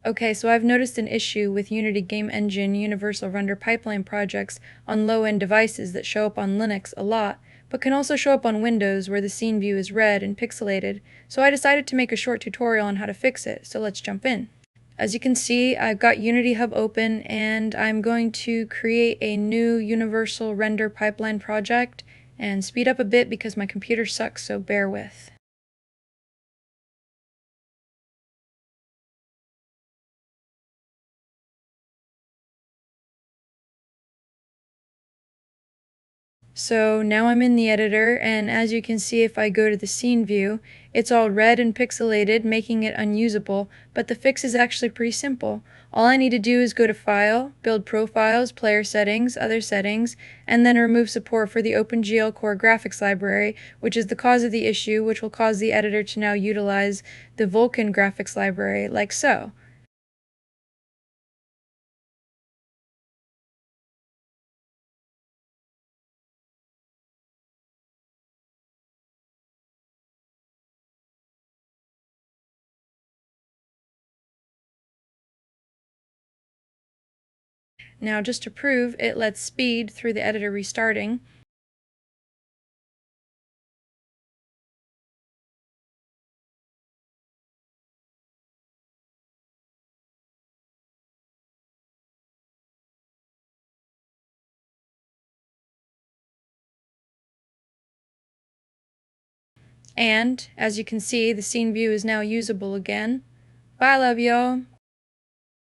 Okay, so I've noticed an issue with Unity Game Engine Universal Render Pipeline projects on low-end devices that show up on Linux a lot, but can also show up on Windows where the scene view is red and pixelated, so I decided to make a short tutorial on how to fix it, so let's jump in. As you can see, I've got Unity Hub open and I'm going to create a new Universal Render Pipeline project and speed up a bit because my computer sucks, so bear with. So now I'm in the editor, and as you can see, if I go to the scene view, it's all red and pixelated, making it unusable, but the fix is actually pretty simple. All I need to do is go to File, Build Profiles, Player Settings, Other Settings, and then remove support for the OpenGL Core graphics library, which is the cause of the issue, which will cause the editor to now utilize the Vulkan graphics library, like so. Now just to prove, it lets speed through the editor restarting. And, as you can see, the scene view is now usable again. Bye, love y'all.